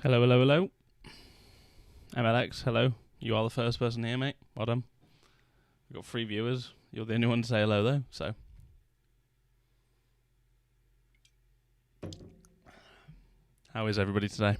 Hello, hello, hello. MLX, hello. You are the first person here, mate. Well done. We've got 3 viewers. You're the only one to say hello, though, so. How is everybody today?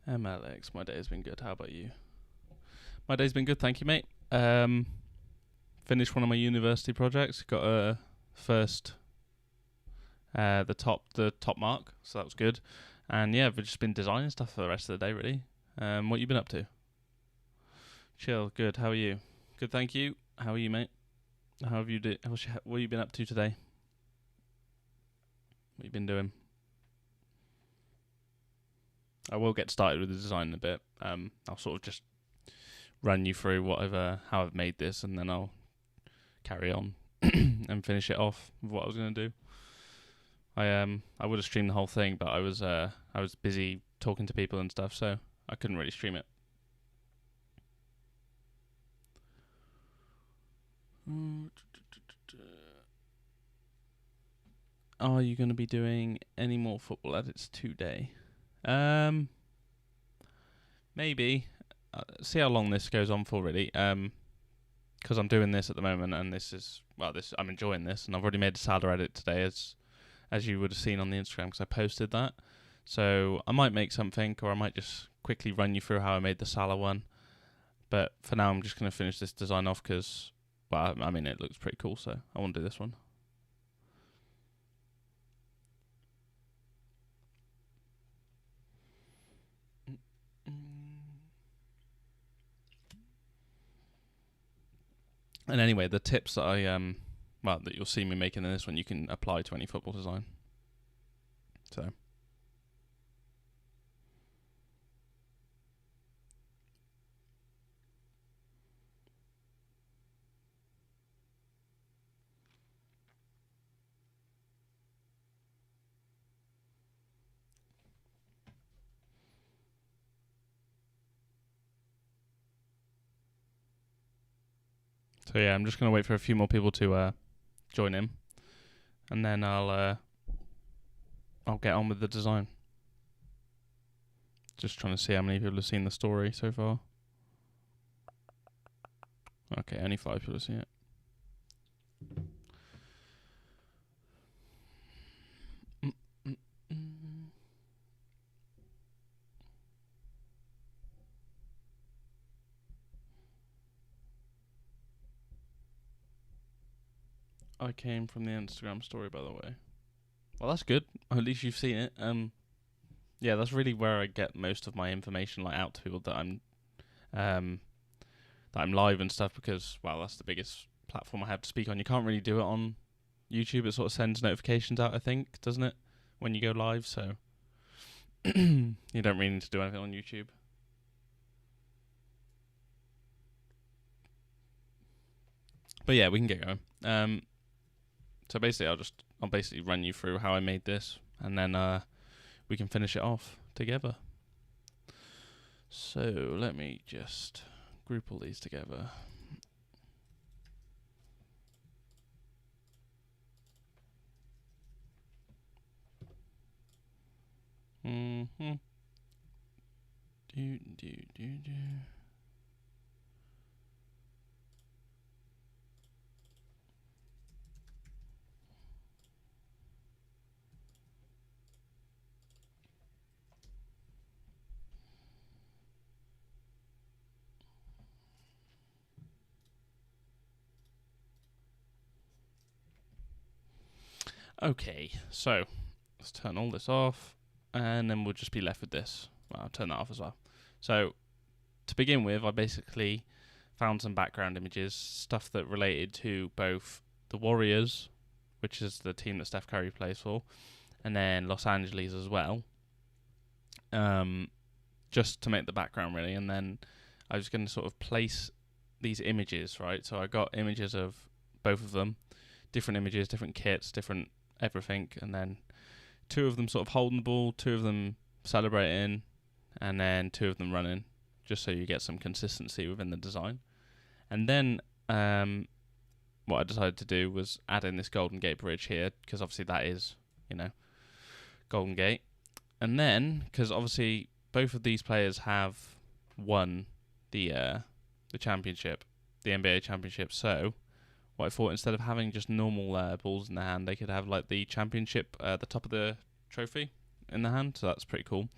MLX, my day has been good. How about you? My day's been good, thank you, mate. Finished one of my university projects. Got a first, the top mark, so that was good. And yeah, I've just been designing stuff for the rest of the day, really. What you been up to? Chill, good. How are you? Good, thank you. How are you, mate? How have you what have you been up to today? What you been doing? I will get started with the design in a bit. I'll sort of just run you through how I've made this, and then I'll carry on and finish it off with what I was going to do. I would have streamed the whole thing, but I was busy talking to people and stuff, so I couldn't really stream it. Are you going to be doing any more football edits today? Maybe. See how long this goes on for, really. Because I'm doing this at the moment, and I'm enjoying this, and I've already made a Salah edit today, as you would have seen on the Instagram, because I posted that. So I might make something, or I might just quickly run you through how I made the Salah one. But for now, I'm just going to finish this design off because, well, I mean, it looks pretty cool, so I want to do this one. And anyway, the tips that that you'll see me making in this one, you can apply to any football design. So yeah, I'm just gonna wait for a few more people to join in, and then I'll get on with the design. Just trying to see how many people have seen the story so far. Okay, only 5 people have seen it. I came from the Instagram story, by the way. Well, that's good. At least you've seen it. Yeah, that's really where I get most of my information, out to people that I'm live and stuff, because, well, that's the biggest platform I have to speak on. You can't really do it on YouTube. It sort of sends notifications out, I think, doesn't it, when you go live? So you don't really need to do anything on YouTube. But yeah, we can get going. So basically, I'll basically run you through how I made this, and then we can finish it off together. So let me just group all these together. Okay, so let's turn all this off, and then we'll just be left with this. Well, I'll turn that off as well. So to begin with, I basically found some background images, stuff that related to both the Warriors, which is the team that Steph Curry plays for, and then Los Angeles as well, just to make the background really. And then I was going to sort of place these images, right? So I got images of both of them, different images, different kits, different everything, and then 2 of them sort of holding the ball, 2 of them celebrating, and then 2 of them running, just so you get some consistency within the design. And then what I decided to do was add in this Golden Gate Bridge here, because obviously that is, Golden Gate. And then, because obviously both of these players have won the championship, the NBA championship, so what I thought, instead of having just normal balls in the hand, they could have like the championship at the top of the trophy in the hand, so that's pretty cool.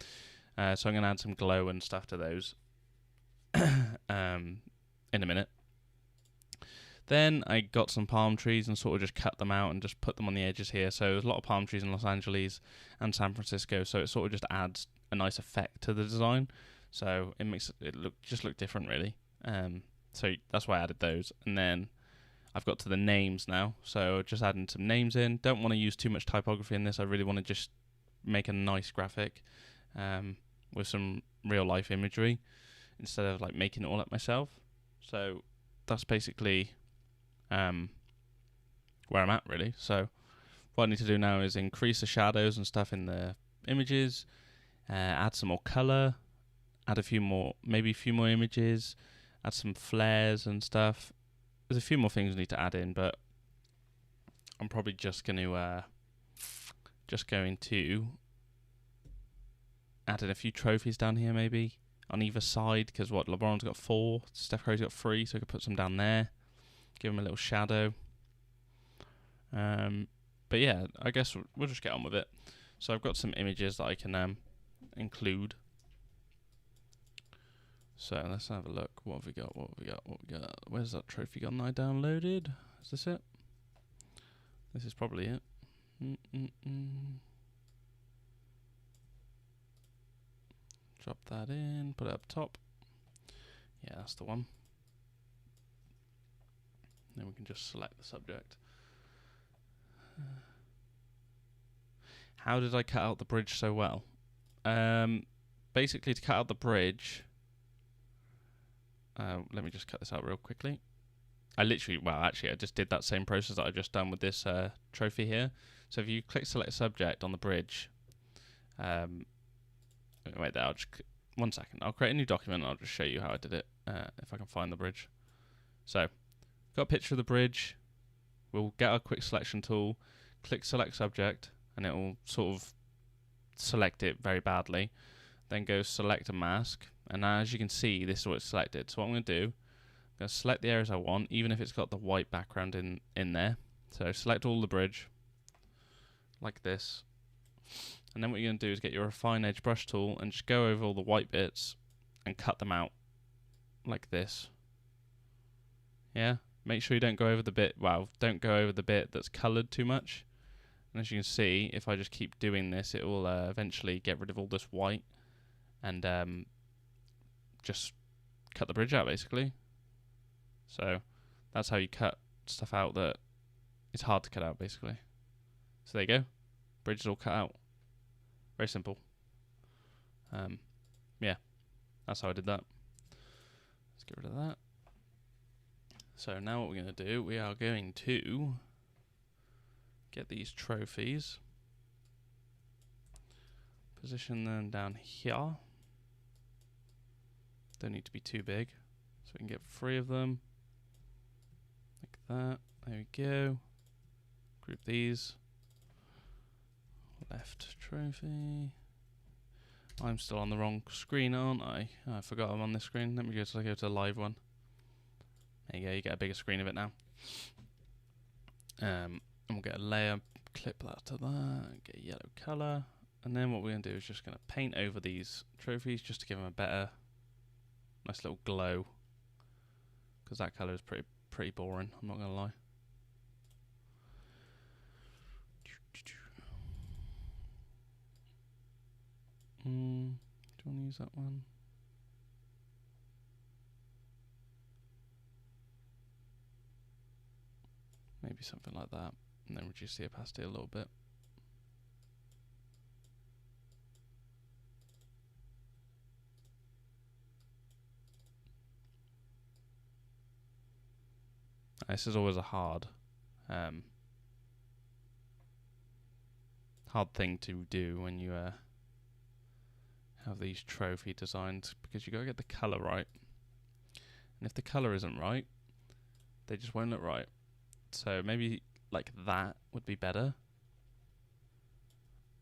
So I'm going to add some glow and stuff to those in a minute. Then I got some palm trees and sort of just cut them out and just put them on the edges here. So there's a lot of palm trees in Los Angeles and San Francisco, so it sort of just adds a nice effect to the design. So it makes it look different really. So that's why I added those. And then I've got to the names now, so just adding some names in. Don't want to use too much typography in this. I really want to just make a nice graphic with some real life imagery instead of like making it all up myself. So that's basically where I'm at really. So what I need to do now is increase the shadows and stuff in the images, add some more color, add maybe a few more images, add some flares and stuff. There's a few more things I need to add in, but I'm probably just going to add in a few trophies down here maybe on either side, because LeBron's got 4, Steph Curry's got 3, so I could put some down there, give him a little shadow. But yeah, I guess we'll just get on with it. So I've got some images that I can include. So let's have a look. What have we got? Where's that trophy gun I downloaded? Is this it? This is probably it. Drop that in, put it up top. Yeah, that's the one. Then we can just select the subject. How did I cut out the bridge so well? Basically, to cut out the bridge, let me just cut this out real quickly. I just did that same process that I just done with this trophy here. So if you click select subject on the bridge, wait there, 1 second. I'll create a new document and I'll just show you how I did it, if I can find the bridge. So, got a picture of the bridge. We'll get our quick selection tool, click select subject, and it will sort of select it very badly. Then go select a mask, and now as you can see, this is what it's selected. So what I'm going to do, I'm going to select the areas I want, even if it's got the white background in there. So select all the bridge, like this. And then what you're going to do is get your refine edge brush tool and just go over all the white bits and cut them out, like this. Yeah? Make sure you don't go over the bit, that's coloured too much. And as you can see, if I just keep doing this, it will eventually get rid of all this white and just cut the bridge out, basically. So that's how you cut stuff out that is hard to cut out, basically. So there you go. Bridge is all cut out. Very simple. Yeah, that's how I did that. Let's get rid of that. So now what we're going to do, we are going to get these trophies, position them down here. Don't need to be too big, so we can get 3 of them, like that. There we go. Group these. Left trophy. I'm still on the wrong screen, aren't I? Oh, I forgot I'm on this screen. Let me go to the live one. There you go, you get a bigger screen of it now. And we'll get a layer, clip that to that, get a yellow colour. And then what we're going to do is just going to paint over these trophies just to give them a better, nice little glow. Because that colour is pretty boring, I'm not going to lie. Do you want to use that one? Maybe something like that. And then reduce the opacity a little bit. This is always a hard thing to do when you have these trophy designs, because you got to get the color right. And if the color isn't right, they just won't look right. So maybe like that would be better.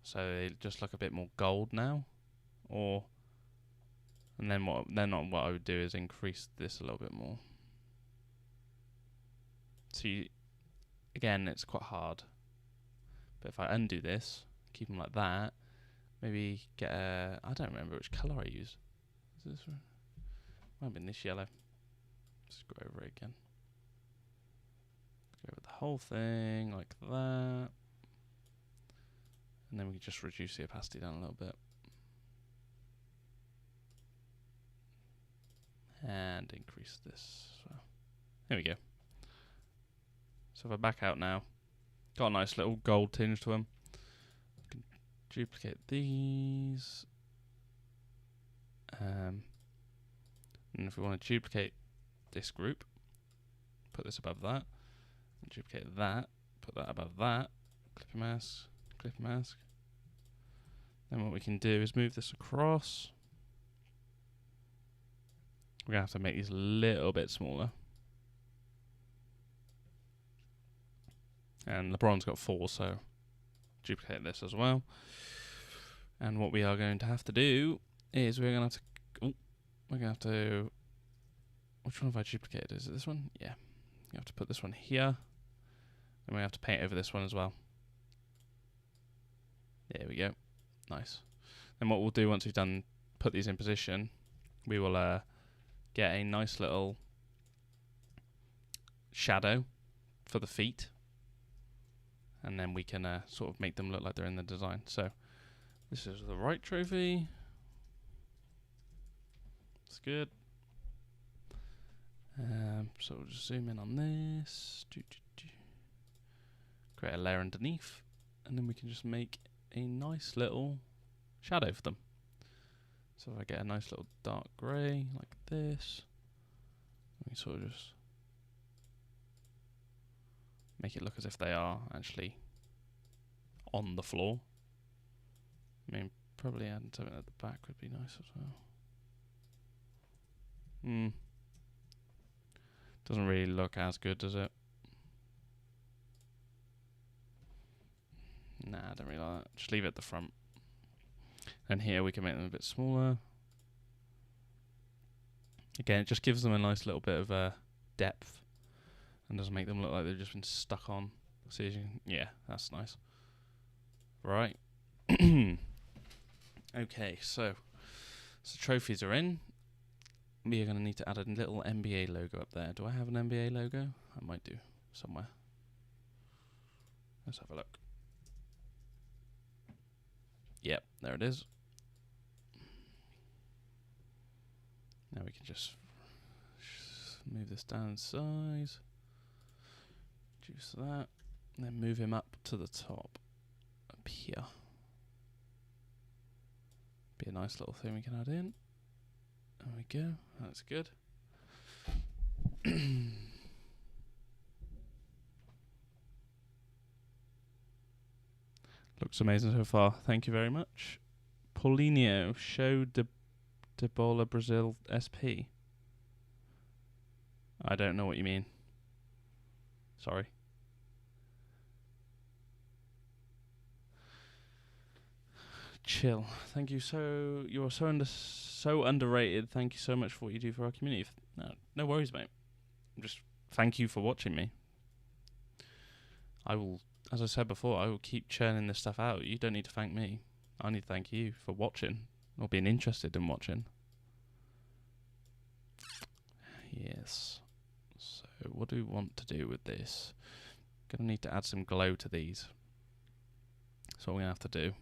So they just look a bit more gold now. And then what I would do is increase this a little bit more. So again, it's quite hard. But if I undo this, keep them like that, maybe get I don't remember which colour I used. Is this one? Might have been this yellow. Let's go over it again. Go over the whole thing like that. And then we can just reduce the opacity down a little bit. And increase this as well. There we go. So if I back out now, got a nice little gold tinge to them. Can duplicate these. And if we want to duplicate this group, put this above that. And duplicate that, put that above that. Clip mask, clip mask. Then what we can do is move this across. We're going to have to make these a little bit smaller. And Lebron's got 4, so duplicate this as well. And what we are going to have to do is we're going to have to, which one have I duplicated? Is it this one? Yeah. You have to put this one here. And we have to paint over this one as well. There we go. Nice. And what we'll do once we've put these in position, we will get a nice little shadow for the feet. And then we can sort of make them look like they're in the design. So this is the right trophy. It's good. So we'll just zoom in on this. Create a layer underneath. And then we can just make a nice little shadow for them. So if I get a nice little dark grey like this, we sort of just make it look as if they are actually on the floor. I mean, probably adding something at the back would be nice as well. Doesn't really look as good, does it? Nah, I don't really like that. Just leave it at the front. And here we can make them a bit smaller. Again, it just gives them a nice little bit of depth. And doesn't make them look like they've just been stuck on. So yeah, that's nice. Right. Okay, so trophies are in. We are going to need to add a little NBA logo up there. Do I have an NBA logo? I might do somewhere. Let's have a look. Yep, there it is. Now we can just move this down in size. Reduce that. And then move him up to the top. Up here. Be a nice little thing we can add in. There we go. That's good. Looks amazing so far. Thank you very much. Paulinho, show de Bola Brazil SP. I don't know what you mean. Sorry. Chill. Thank you. You're so underrated. Thank you so much for what you do for our community. No worries, mate. Just thank you for watching me. I will, as I said before, I will keep churning this stuff out. You don't need to thank me. I need to thank you for watching or being interested in watching. Yes. So what do we want to do with this? Gonna need to add some glow to these. That's what we're gonna have to do.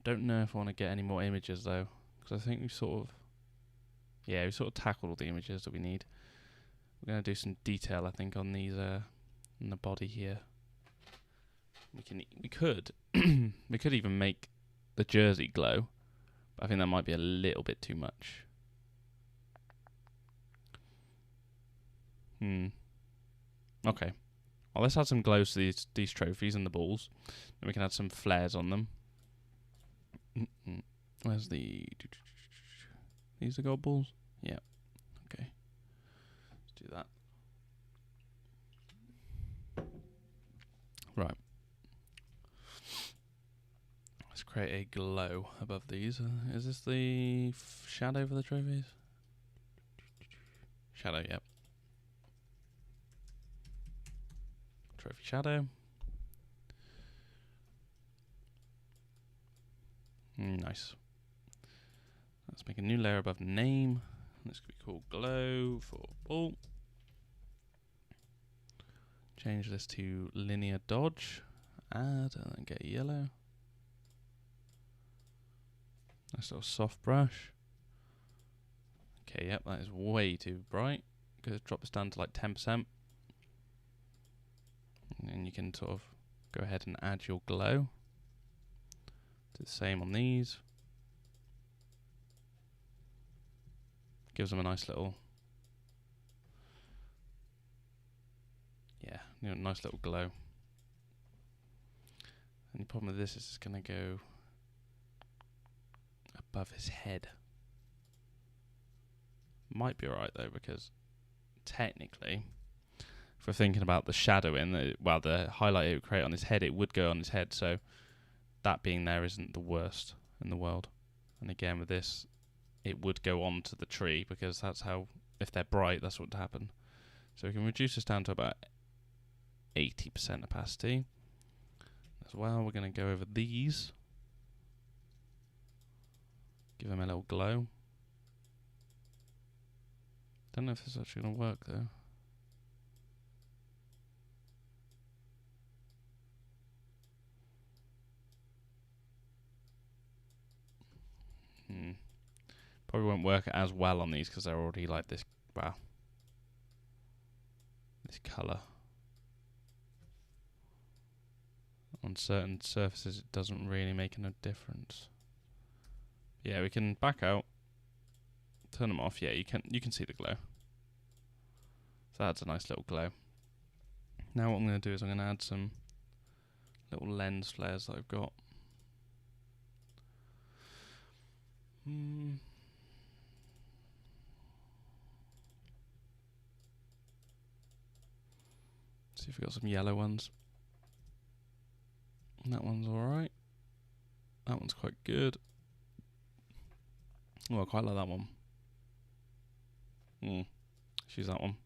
Don't know if I want to get any more images though, because I think we sort of tackled all the images that we need. We're going to do some detail, I think, on these And the body here. We could we could even make the jersey glow, but I think that might be a little bit too much. Okay. Well, let's add some glows to these trophies and the balls. Then we can add some flares on them. Where's the... These are gold balls? Yeah. Okay. Let's do that. Right. Let's create a glow above these. Is this the shadow for the trophies? Shadow, yep. Trophy shadow. Nice. Let's make a new layer above name. This could be called glow for ball. Change this to linear dodge. Add and then get yellow. Nice little soft brush. Okay, yep, that is way too bright. Gonna drop this down to like 10%. And then you can sort of go ahead and add your glow. Do the same on these. Gives them a nice little, nice little glow. And the problem with this is it's going to go above his head. Might be alright though, because technically, if we're thinking about the shadowing, the highlight it would create on his head, it would go on his head, so that being there isn't the worst in the world. And again with this, it would go onto the tree, because that's how, if they're bright, that's what would happen. So we can reduce this down to about 80% opacity. As well, we're going to go over these. Give them a little glow. Don't know if this is actually going to work though. Probably won't work as well on these because they're already like this. Wow. This colour. On certain surfaces, it doesn't really make a difference. Yeah, we can back out, turn them off. Yeah, you can see the glow. So that's a nice little glow. Now what I'm going to do is I'm going to add some little lens flares that I've got. See if we've got some yellow ones. That one's alright. That one's quite good. Oh, I quite like that one. Choose that one.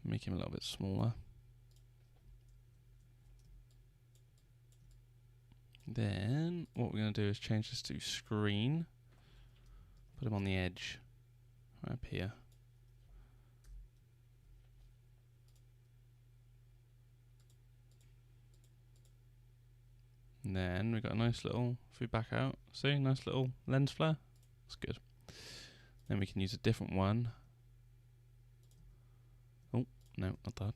Make him a little bit smaller. Then what we're going to do is change this to screen. Put him on the edge. Right up here. And then we've got a nice little, if we back out, see, nice little lens flare. That's good. Then we can use a different one. Oh, no, not that.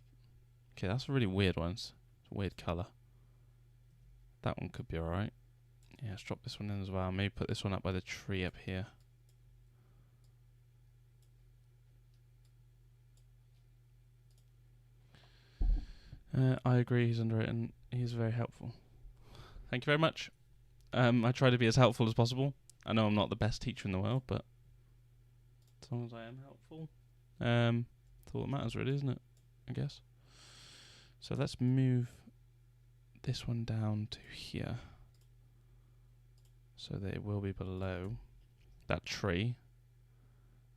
Okay, that's a really weird one. It's a weird colour. That one could be alright. Yeah, let's drop this one in as well. Maybe put this one up by the tree up here. I agree, he's underwritten. He's very helpful. Thank you very much. I try to be as helpful as possible. I know I'm not the best teacher in the world, but as long as I am helpful, that's all that matters really, isn't it? I guess. So let's move this one down to here. So that it will be below that tree.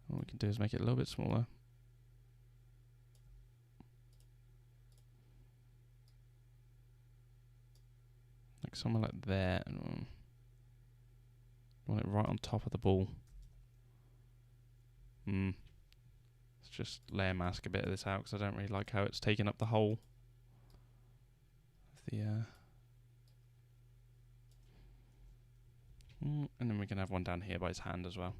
What we can do is make it a little bit smaller. Like somewhere like there, and want it right on top of the ball. Let's just layer mask a bit of this out because I don't really like how it's taking up the whole of the. And then we can have one down here by his hand as well.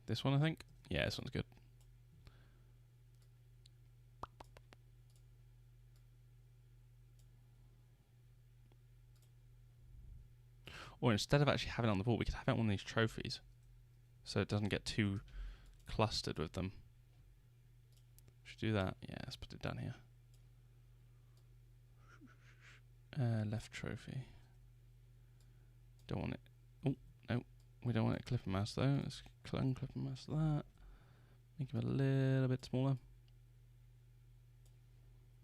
This one, I think. Yeah, this one's good. Or instead of actually having it on the wall, we could have it on one of these trophies, so it doesn't get too clustered with them. Should do that. Yeah, let's put it down here. Left trophy. Don't want it. Oh, no. We don't want it clipping mask though. Let's unclip and mask that. Make him a little bit smaller.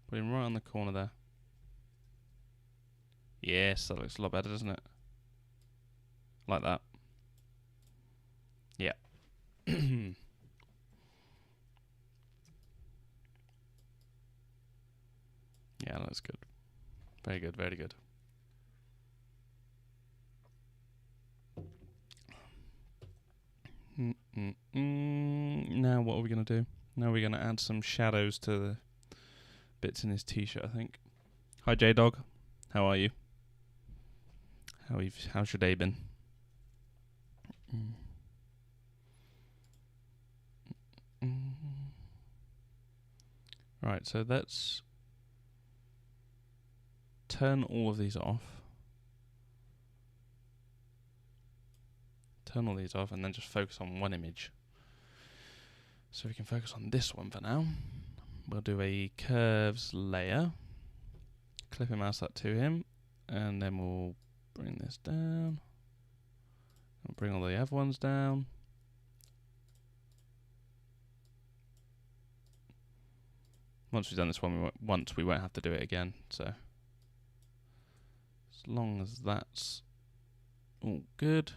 Put him right on the corner there. Yes, that looks a lot better, doesn't it? Like that. Yeah. Yeah, that looks good. Very good, very good. Now what are we going to do? Now we're going to add some shadows to the bits in his t-shirt, I think. Hi J-Dog. How are you? How's your day been? Right, so let's turn all of these off. Turn all these off and then just focus on one image. So we can focus on this one for now. We'll do a curves layer. Clip and mouse that to him. And then we'll bring this down. We'll bring all the other ones down. Once we've done this one, we won't have to do it again. So as long as that's all good.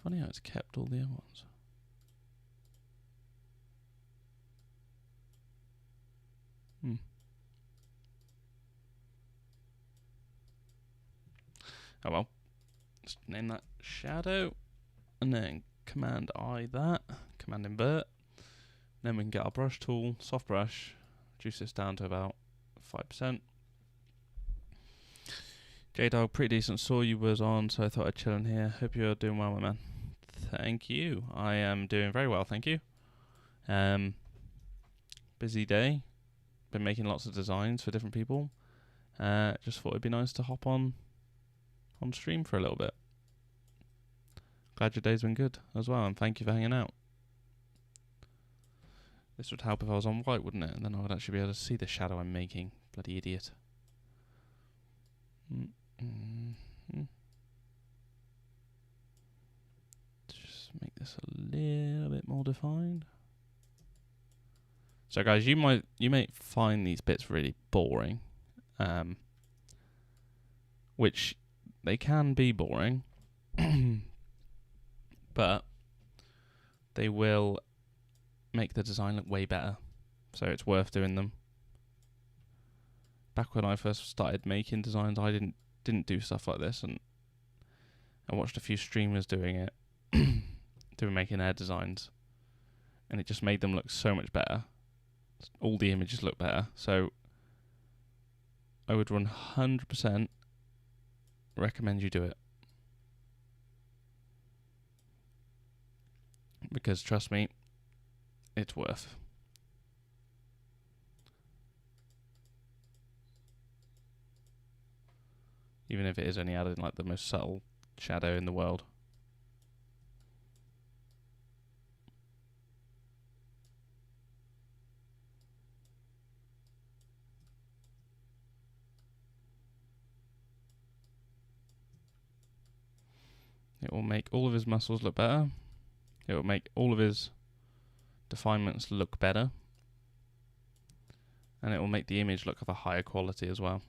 Funny how it's kept all the other ones. Oh well. Just name that shadow. And then Command I that. Command invert. Then we can get our brush tool, soft brush, reduce this down to about 5%. J-Dog, pretty decent. Saw you was on, so I thought I'd chill in here. Hope you're doing well, my man. Thank you. I am doing very well, thank you. Busy day. Been making lots of designs for different people. Just thought it'd be nice to hop on stream for a little bit. Glad your day's been good as well, and thank you for hanging out. This would help if I was on white, wouldn't it? And then I would actually be able to see the shadow I'm making. Bloody idiot. Just make this a little bit more defined. So guys, you may find these bits really boring. Which they can be boring. But they will make the design look way better. So it's worth doing them. Back when I first started making designs, I didn't do stuff like this, and I watched a few streamers doing it, making their designs, and it just made them look so much better. All the images look better. So I would 100% recommend you do it. Because trust me, it's worth. Even if it is only adding like the most subtle shadow in the world. It will make all of his muscles look better. It will make all of his definements look better. And it will make the image look of a higher quality as well.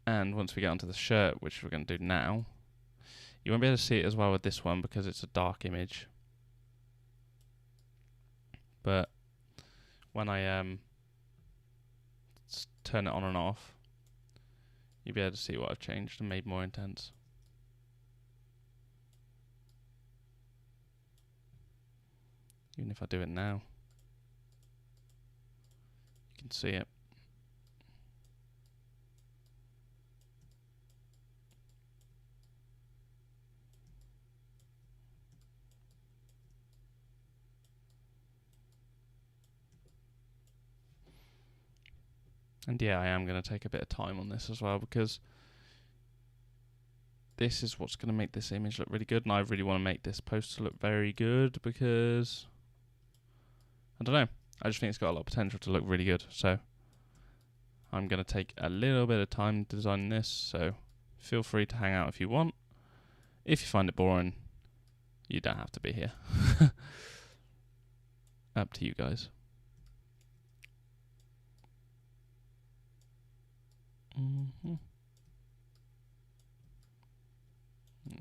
And once we get onto the shirt, which we're going to do now, you won't be able to see it as well with this one because it's a dark image. But when I turn it on and off, you'll be able to see what I've changed and made more intense. Even if I do it now, you can see it. And yeah, I am going to take a bit of time on this as well, because this is what's going to make this image look really good, and I really want to make this poster look very good, because I don't know, I just think it's got a lot of potential to look really good. So I'm going to take a little bit of time designing this, so feel free to hang out if you want. If you find it boring, you don't have to be here. Up to you guys.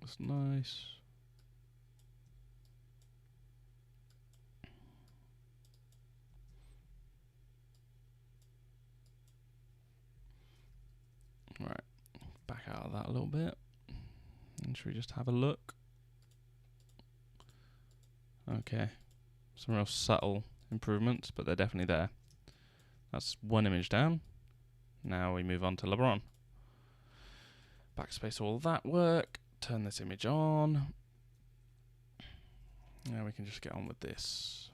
That's nice. Right, back out of that a little bit. And should we just have a look? Okay, some real subtle improvements, but they're definitely there. That's one image down. Now we move on to Lebron. Backspace all that work. Turn this image on. Now we can just get on with this.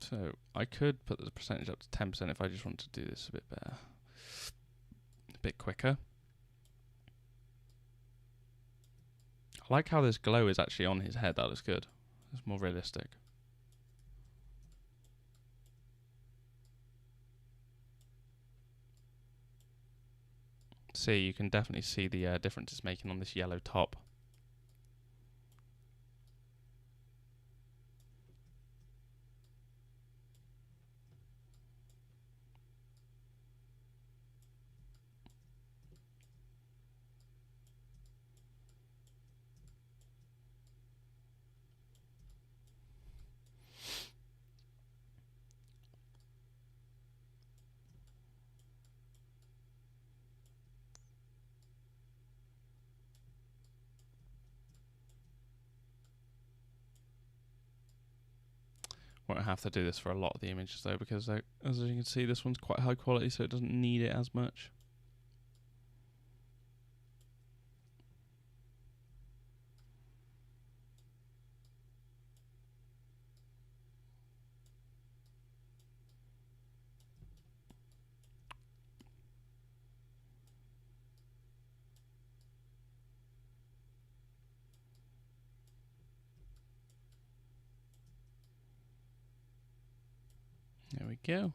So I could put the percentage up to 10% if I just wanted to do this a bit better, a bit quicker. I like how this glow is actually on his head. That looks good. It's more realistic. See, you can definitely see the difference it's making on this yellow top. Won't have to do this for a lot of the images though, because as you can see, this one's quite high quality, so it doesn't need it as much. There we go.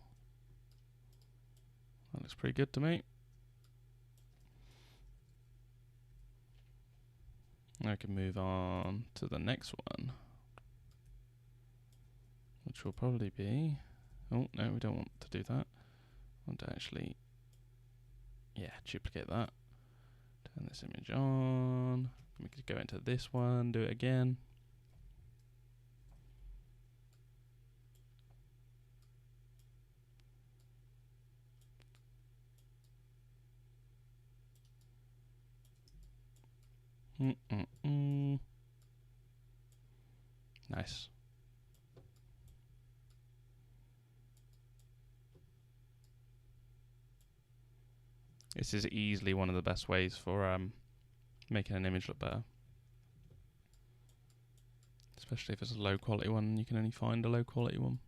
That looks pretty good to me. I can move on to the next one, which will probably be... Oh, no, we don't want to do that. I want to actually, yeah, duplicate that. Turn this image on. We could go into this one, do it again. Nice. This is easily one of the best ways for making an image look better. Especially if it's a low quality one and you can only find a low quality one.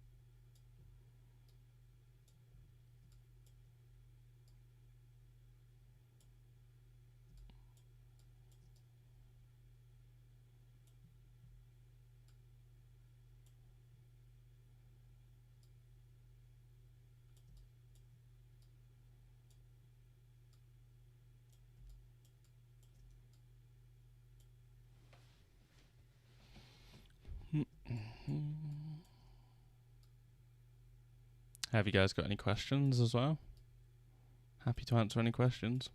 Have you guys got any questions as well? Happy to answer any questions.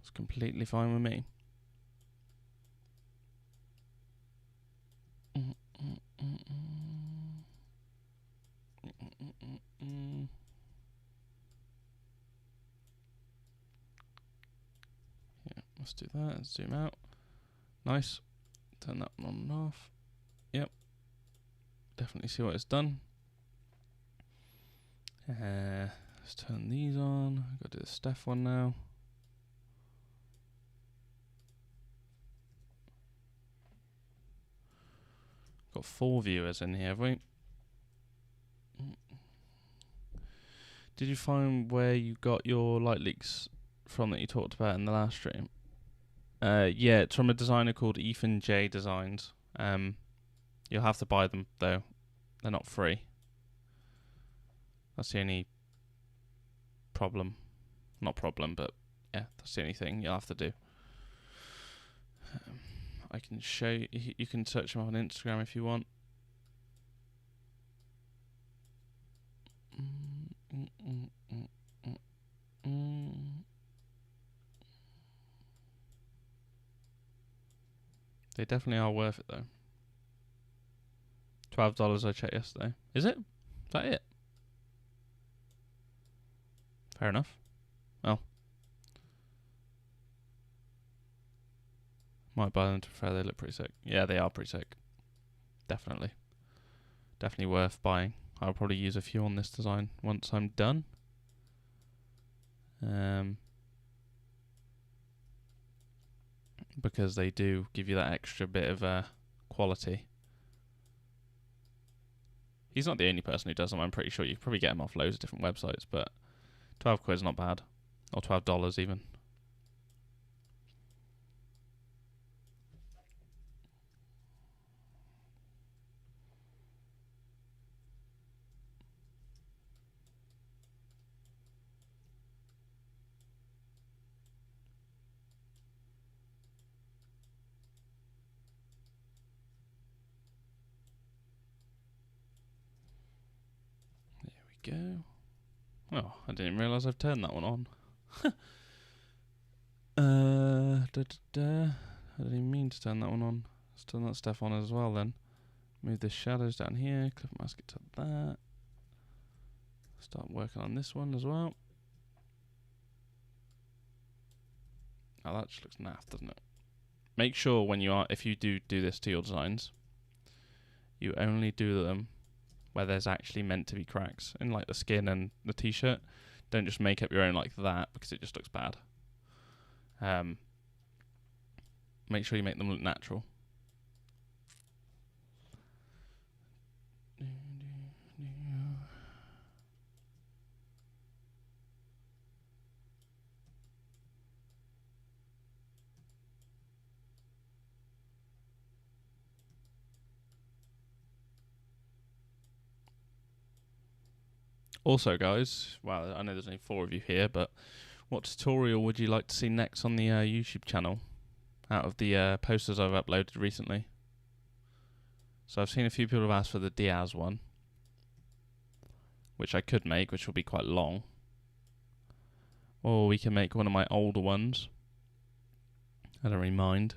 It's completely fine with me. Yeah, let's do that. Let's zoom out. Nice. Turn that one on and off. Yep. Definitely see what it's done. Let's turn these on. I've got to do the Steph one now. Got 4 viewers in here, have we? Did you find where you got your light leaks from that you talked about in the last stream? Yeah, it's from a designer called Ethan J Designs. You'll have to buy them though. They're not free. That's the only problem. Not problem, but yeah, that's the only thing you'll have to do. I can show you. You can search them up on Instagram if you want. They definitely are worth it though. $12 I checked yesterday. Is it? Is that it? Fair enough. Well. Might buy them to be fair, they look pretty sick. Yeah, they are pretty sick. Definitely. Definitely worth buying. I'll probably use a few on this design once I'm done. Because they do give you that extra bit of quality. He's not the only person who does them, I'm pretty sure. You can probably get them off loads of different websites, but 12 quid is not bad. Or $12 even. Go. Oh, I didn't realise I've turned that one on. I didn't even mean to turn that one on. Let's turn that stuff on as well then. Move the shadows down here, clip mask it to that. Start working on this one as well. Oh, that just looks naff, doesn't it? Make sure when you are, if you do this to your designs, you only do them where there's actually meant to be cracks in like the skin and the t-shirt. Don't just make up your own like that because it just looks bad. Make sure you make them look natural. Also, guys, well, I know there's only 4 of you here, but what tutorial would you like to see next on the YouTube channel out of the posters I've uploaded recently? So I've seen a few people have asked for the Diaz one, which I could make, which will be quite long. Or we can make one of my older ones. I don't really mind.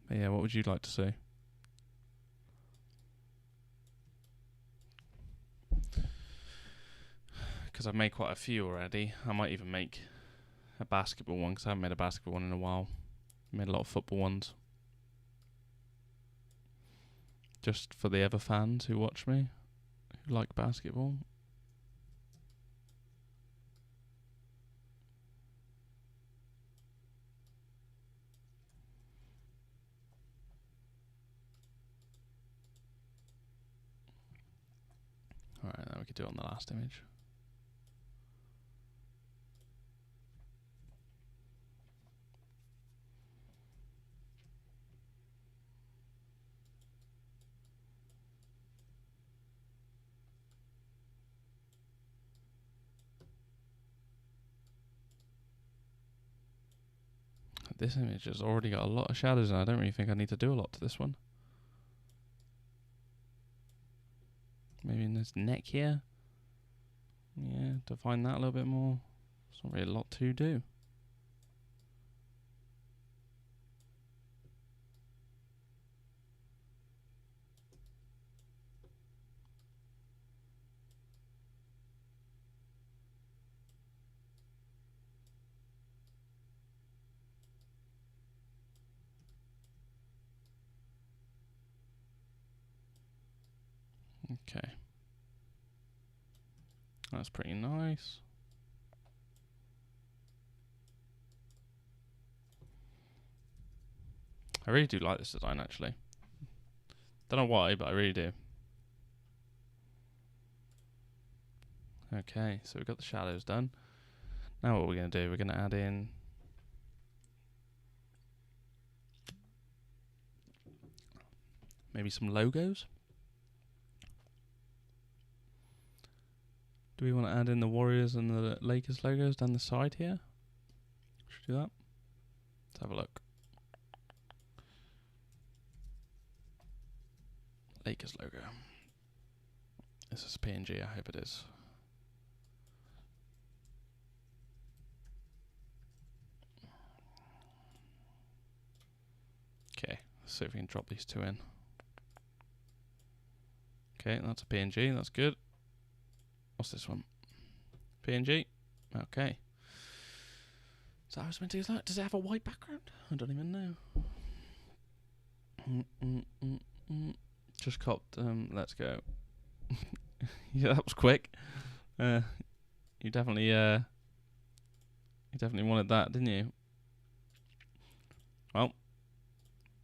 But yeah, what would you like to see? Because I've made quite a few already. I might even make a basketball one, because I haven't made a basketball one in a while. Made a lot of football ones. Just for the other fans who watch me, who like basketball. Alright, now we could do it on the last image. This image has already got a lot of shadows, and I don't really think I need to do a lot to this one. Maybe in this neck here. Yeah, define that a little bit more. It's not really a lot to do. Okay. That's pretty nice. I really do like this design, actually. Don't know why, but I really do. Okay, so we've got the shadows done. Now what we're going to do, we're going to add in maybe some logos. Do we want to add in the Warriors and the Lakers logos down the side here? Should we do that? Let's have a look. Lakers logo. This is PNG, I hope it is. Okay, let's see if we can drop these two in. Okay, that's a PNG, that's good. What's this one? PNG. Okay. So I was meant to use that. Does it have a white background? I don't even know. Just copped. Let's go. Yeah, that was quick. You definitely wanted that, didn't you? Well,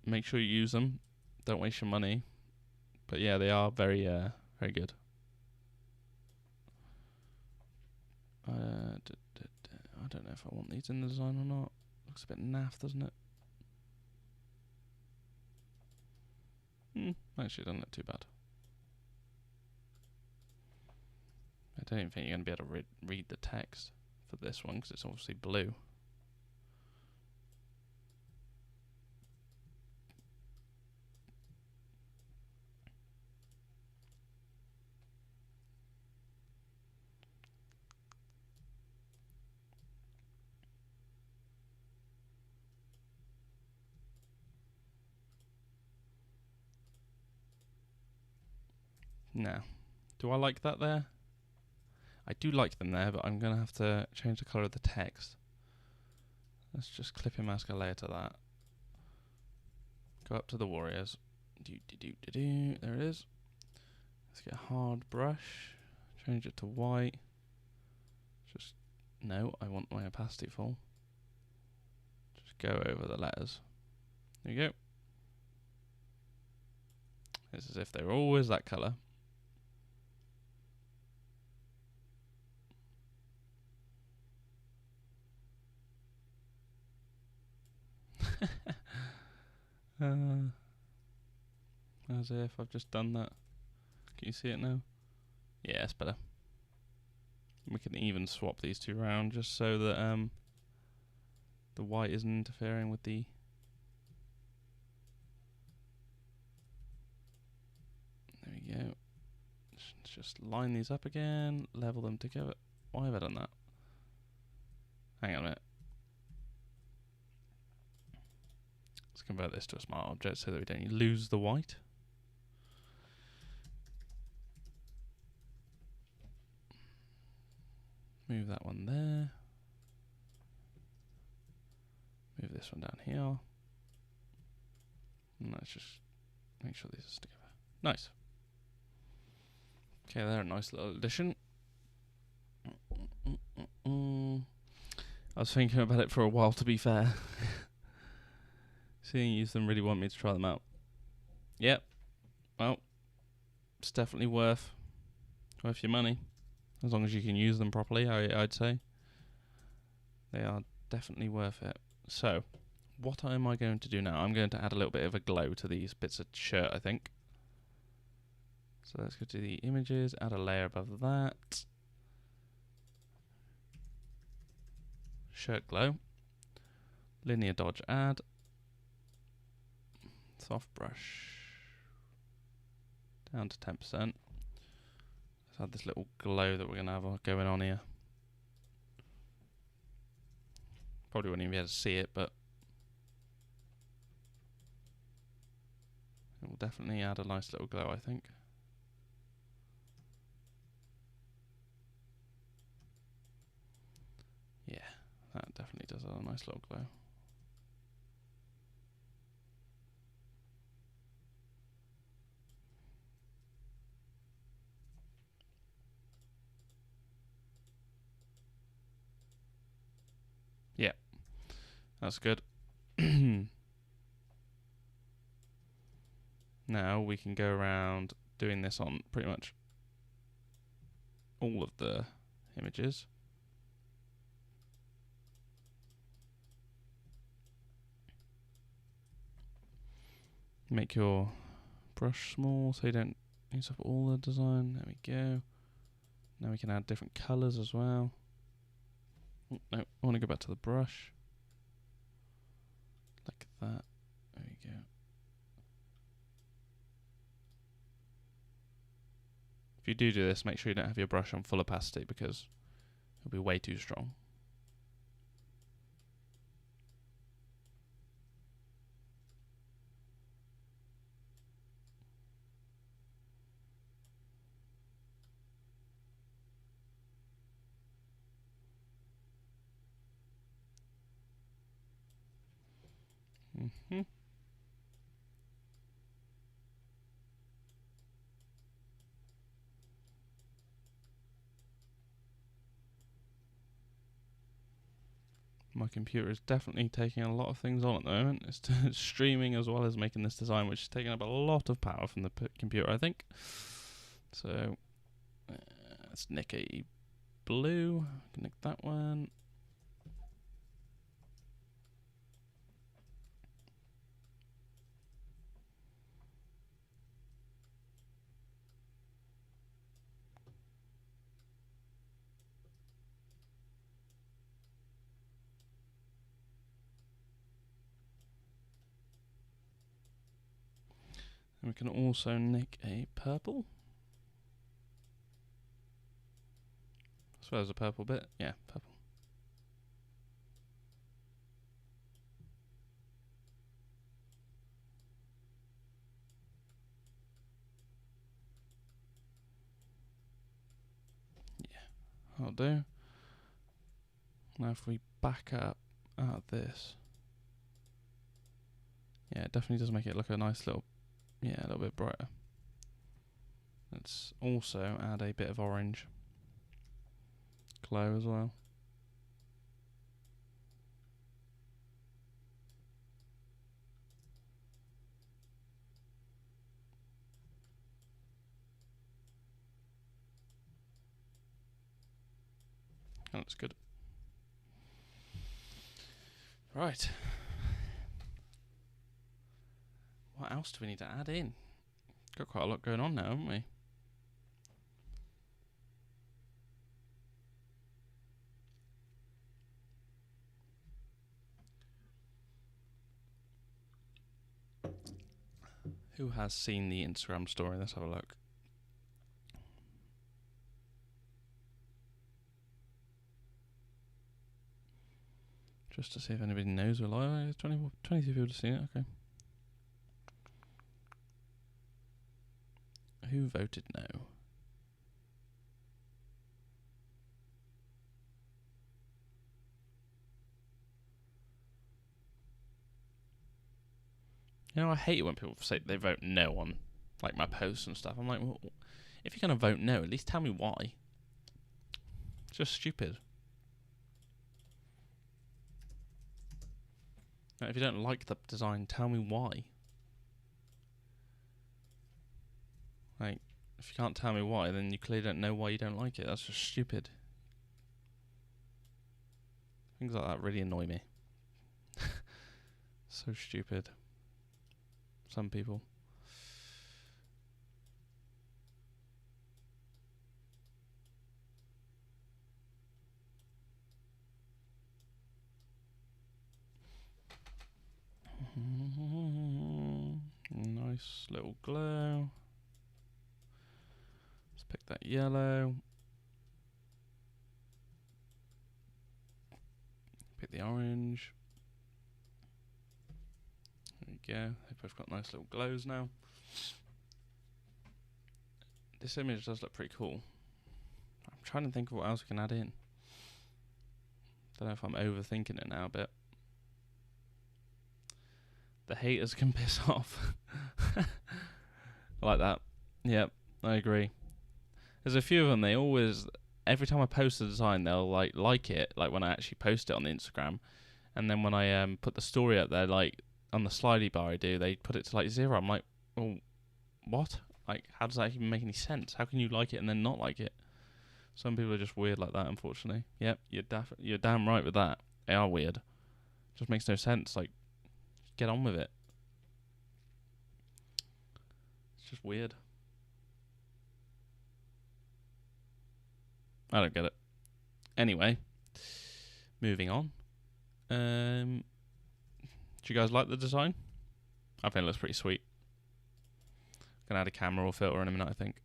make sure you use them. Don't waste your money. But yeah, they are very good. I don't know if I want these in the design or not. Looks a bit naff, doesn't it? Actually, doesn't look too bad. I don't even think you're going to be able to read the text for this one because it's obviously blue. Now, do I like that there? I do like them there, but I'm going to have to change the colour of the text. Let's just clip and mask a layer to that. Go up to the Warriors. There it is. Let's get a hard brush. Change it to white. No, I want my opacity full. Just go over the letters. There you go. It's as if they were always that colour. As if I've just done that. Can you see it now? Yeah, it's better. We can even swap these two around just so that the white isn't interfering with the... There we go. Let's just line these up again, level them together. Why have I done that? Hang on a minute. Let's convert this to a smart object so that we don't lose the white. Move that one there. Move this one down here. And let's just make sure these are together. Nice. Okay, they're a nice little addition. I was thinking about it for a while, to be fair. Seeing you them really want me to try them out. Yep. Well, it's definitely worth your money. As long as you can use them properly, I'd say. They are definitely worth it. So, what am I going to do now? I'm going to add a little bit of a glow to these bits of shirt, I think. So let's go to the images, add a layer above that. Shirt glow. Linear dodge add. Soft brush. Down to 10%. Let's add this little glow that we're going to have going on here. Probably won't even be able to see it, but it will definitely add a nice little glow, I think. Yeah, that definitely does add a nice little glow. Yeah, that's good. Now we can go around doing this on pretty much all of the images. Make your brush small so you don't use up all the design. There we go. Now we can add different colours as well. Oh, no, I want to go back to the brush. Like that. There we go. If you do this, make sure you don't have your brush on full opacity because it'll be way too strong. Mm-hmm. My computer is definitely taking a lot of things on at the moment. It's streaming as well as making this design, which is taking up a lot of power from the computer, I think. So let's nick a blue. Nick that one. And we can also nick a purple. I swear there's a purple bit. Yeah, purple. Yeah, I'll do. Now if we back up out of this. Yeah, it definitely does make it look a nice little, yeah, a little bit brighter. Let's also add a bit of orange glow as well. That looks good. Right. What else do we need to add in? Got quite a lot going on now, haven't we? Who has seen the Instagram story? Let's have a look. Just to see if anybody knows we're live. 22 people have seen it, okay. Who voted no? You know, I hate it when people say they vote no on like my posts and stuff. I'm like, well, if you're going to vote no, at least tell me why. It's just stupid. Like, if you don't like the design, tell me why. Like, if you can't tell me why, then you clearly don't know why you don't like it. That's just stupid. Things like that really annoy me. So stupid. Some people. Nice little glow. Let's pick that yellow. Pick the orange. There we go. They've both got nice little glows now. This image does look pretty cool. I'm trying to think of what else we can add in. Don't know if I'm overthinking it now a bit. The haters can piss off. I like that. Yep, I agree. There's a few of them, they always, every time I post a design, they'll like it, like when I actually post it on the Instagram. And then when I put the story up there, like on the slidey bar I do, they put it to like 0. I'm like, well, what? Like, how does that even make any sense? How can you like it and then not like it? Some people are just weird like that, unfortunately. Yep, you're damn right with that. They are weird. Just makes no sense. Like, get on with it. It's just weird. I don't get it. Anyway, moving on. Do you guys like the design? I think it looks pretty sweet. Gonna add a camera or filter in a minute, I think.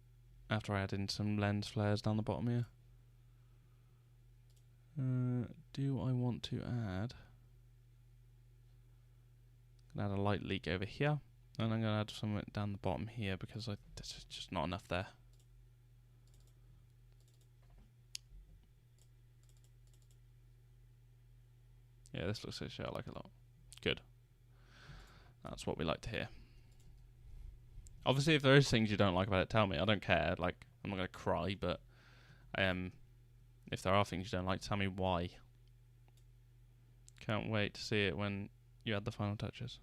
After I add in some lens flares down the bottom here. Do I want to add... Gonna add a light leak over here. And I'm gonna add some down the bottom here because there's just not enough there. Yeah, this looks like shit. I like it a lot. Good. That's what we like to hear. Obviously, if there is things you don't like about it, tell me. I don't care. Like, I'm not gonna cry, but if there are things you don't like, tell me why. Can't wait to see it when you add the final touches.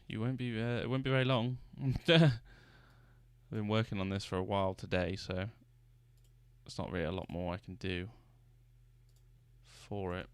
You won't be. It won't be very long. I've been working on this for a while today, so there's not really a lot more I can do for it.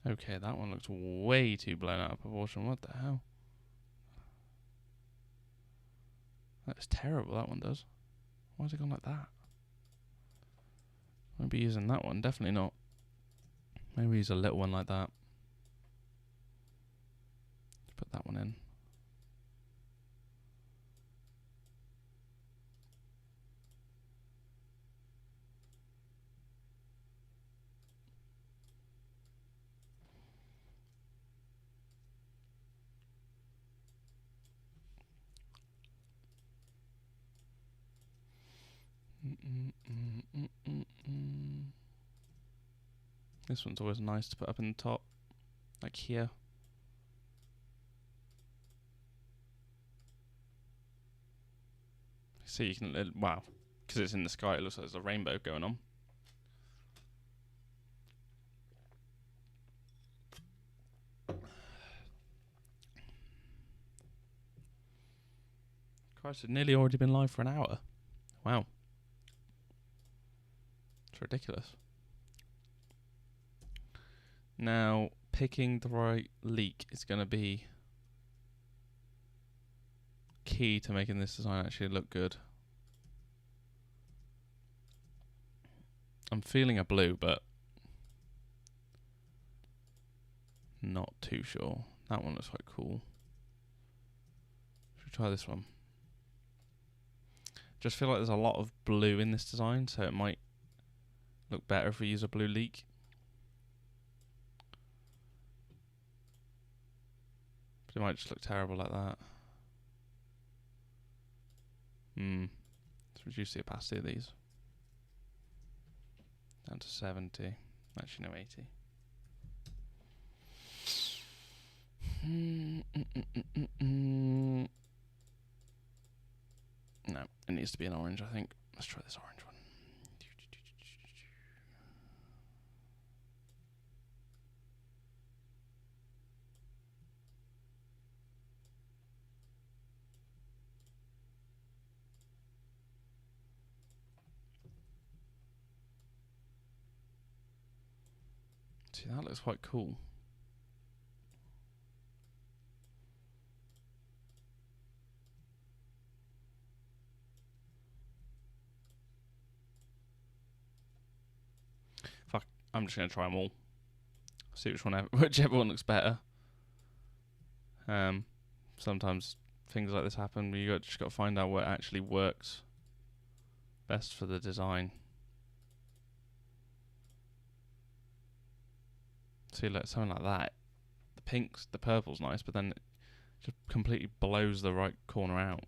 Okay, that one looks way too blown out of proportion. What the hell? That's terrible, that one does. Why has it gone like that? Won't be using that one, definitely not. Maybe use a little one like that. Put that one in. This one's always nice to put up in the top, like here. See, you can, wow, because it's in the sky, it looks like there's a rainbow going on. Christ, it's nearly already been live for an hour. Wow. It's ridiculous. Now, picking the right leak is going to be key to making this design actually look good. I'm feeling a blue, but not too sure. That one looks quite cool. Should we try this one? Just feel like there's a lot of blue in this design, so it might look better if we use a blue leak. But it might just look terrible like that. Let's reduce the opacity of these. Down to 70. Actually, no, 80. No, it needs to be an orange, I think. Let's try this orange one. See, that looks quite cool. Fuck, I'm just going to try them all. See whichever one looks better. Sometimes things like this happen, but just got to find out what actually works best for the design. See, look, something like that. The purple's nice, but then it just completely blows the right corner out.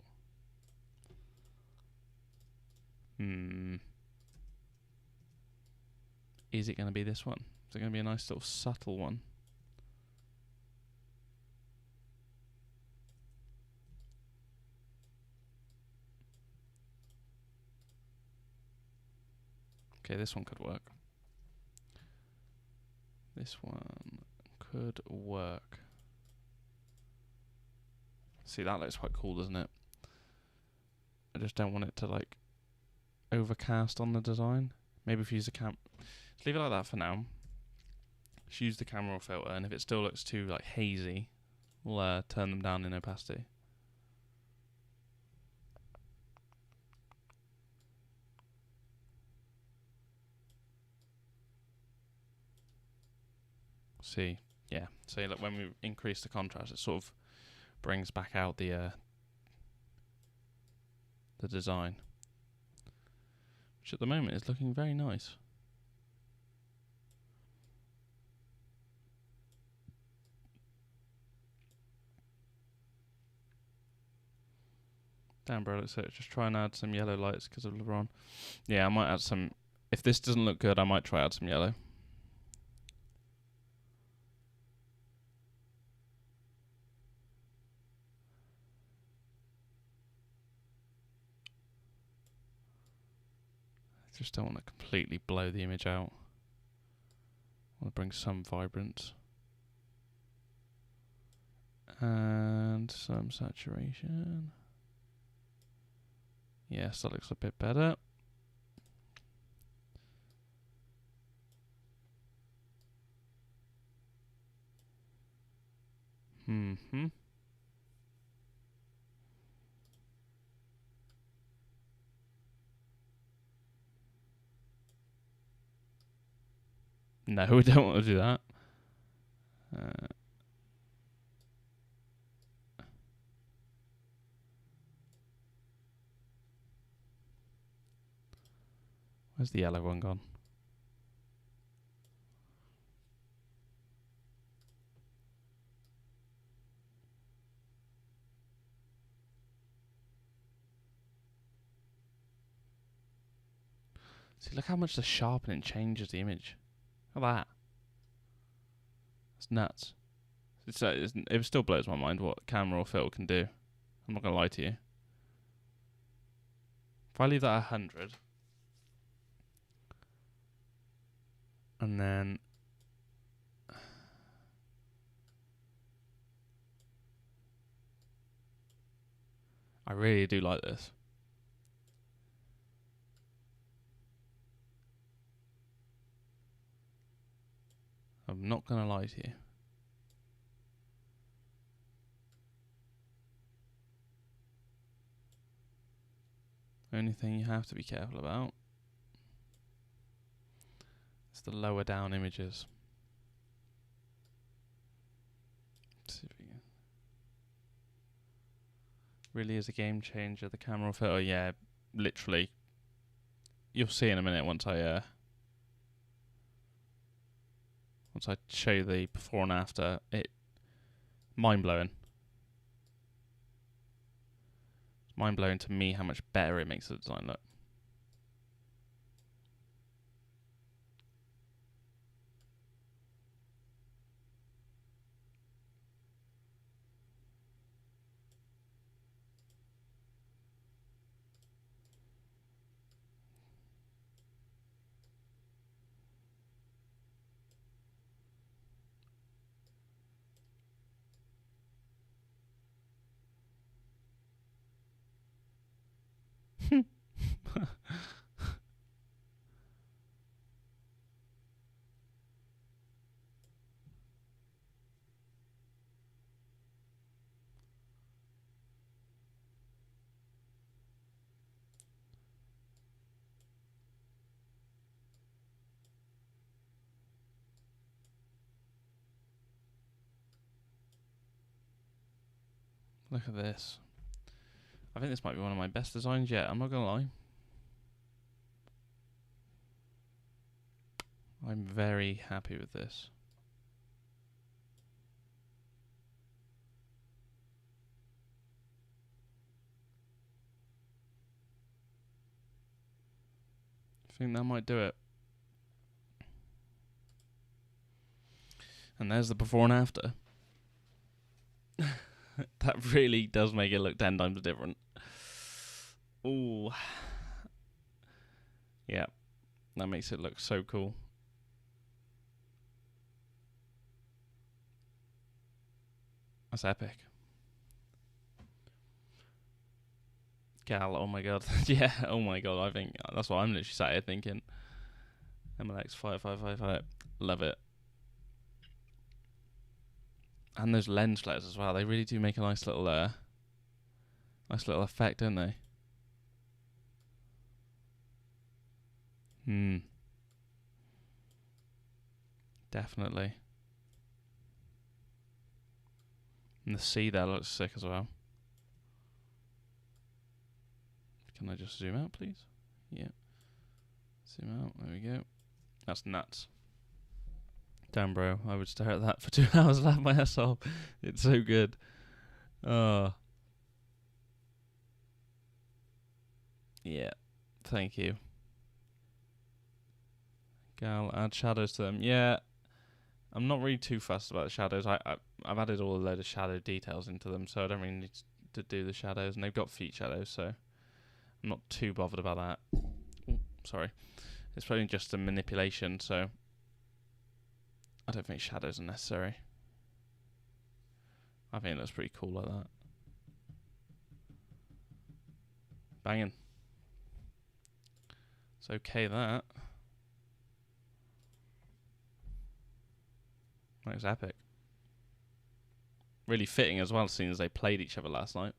Is it going to be this one? Is it going to be a nice little subtle one? Okay, this one could work. This one could work. See, that looks quite cool, doesn't it? I just don't want it to, like, overcast on the design. Maybe if you use a just leave it like that for now. Just use the camera raw filter, and if it still looks too, like, hazy, we'll turn them down in opacity. See, yeah. So like when we increase the contrast, it sort of brings back out the design, which at the moment is looking very nice. Damn, bro, let's just try and add some yellow lights because of Lebron. Yeah, I might add some. If this doesn't look good, I might try add some yellow. I just don't want to completely blow the image out. I want to bring some vibrance. And some saturation. Yes, that looks a bit better. No, we don't want to do that. Where's the yellow one gone? See, look how much the sharpening changes the image. Look at that. It's nuts. It still blows my mind what camera raw filter can do. I'm not going to lie to you. If I leave that at 100, and then I really do like this. I'm not going to lie to you. Only thing you have to be careful about is the lower down images. Let's see if we can. Really is a game changer, the camera raw filter. Yeah, literally. You'll see in a minute once I show you the before and after. Mind blowing. It's mind blowing to me how much better it makes the design look. Look at this. I think this might be one of my best designs yet. I'm not going to lie. I'm very happy with this. think that might do it. And there's the before and after. That really does make it look 10 times different. Ooh. Yeah. That makes it look so cool. That's epic. Gal, oh my god. Yeah, oh my god. I think that's what I'm literally sat here thinking. MLX 5555. Love it. And those lens flares as well. They really do make a nice little effect, don't they? Definitely. And the sea there looks sick as well. Can I just zoom out, please? Yeah. Zoom out. There we go. That's nuts. Damn, bro. I would stare at that for 2 hours and laugh my ass off. It's so good. Oh. Yeah. Thank you. Gal, add shadows to them. Yeah. I'm not really too fussed about the shadows. I've added all a load of shadow details into them, so I don't really need to do the shadows. And they've got feet shadows, so I'm not too bothered about that. Ooh, sorry. It's probably just a manipulation, so I don't think shadows are necessary. I think it looks pretty cool like that. Banging. It's okay, that. That was epic. Really fitting as well, seeing as they played each other last night.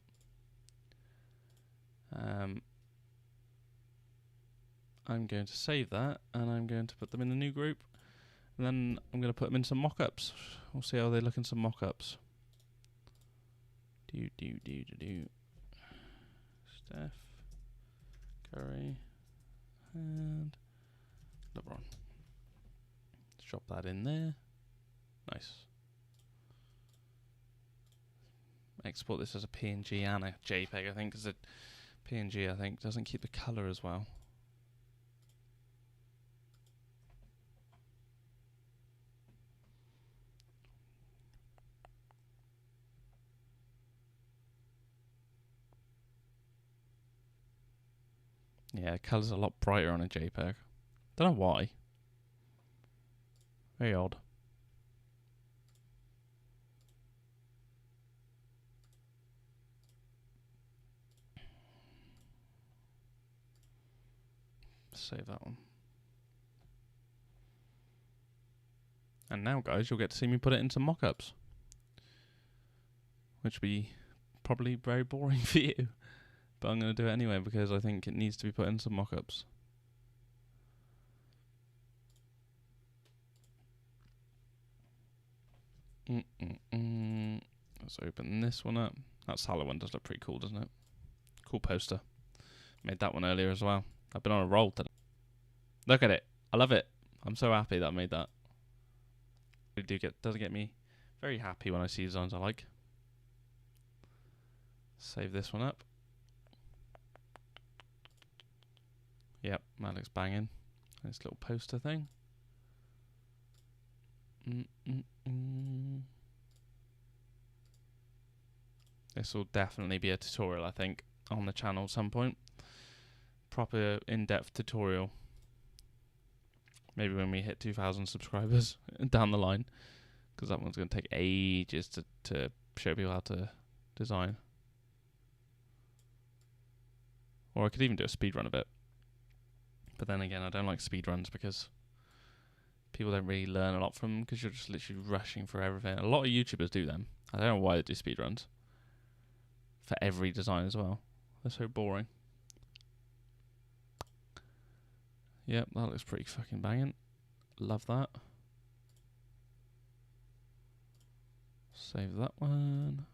I'm going to save that, and I'm going to put them in a new group. And then I'm going to put them in some mock-ups. We'll see how they look in some mock-ups. Steph, Curry, and Lebron. Let's drop that in there. Nice. Export this as a PNG and a JPEG, I think, because a PNG, I think, doesn't keep the color as well. Yeah, the color's a lot brighter on a JPEG. Don't know why. Very odd. Save that one. And now, guys, you'll get to see me put it into mock-ups, which will be probably very boring for you. But I'm going to do it anyway because I think it needs to be put into mock-ups. Let's open this one up. That Salah one does look pretty cool, doesn't it? Cool poster. Made that one earlier as well. I've been on a roll today. Look at it. I love it. I'm so happy that I made that. It does get me very happy when I see designs I like. Save this one up. Yep, that looks banging. This little poster thing. This will definitely be a tutorial, I think, on the channel at some point. Proper in-depth tutorial. Maybe when we hit 2,000 subscribers down the line, because that one's going to take ages to show people how to design. Or I could even do a speed run of it. But then again, I don't like speed runs because people don't really learn a lot from them because you're just literally rushing for everything. A lot of YouTubers do them. I don't know why they do speed runs for every design as well. They're so boring. Yep, that looks pretty fucking banging. Love that. Save that one.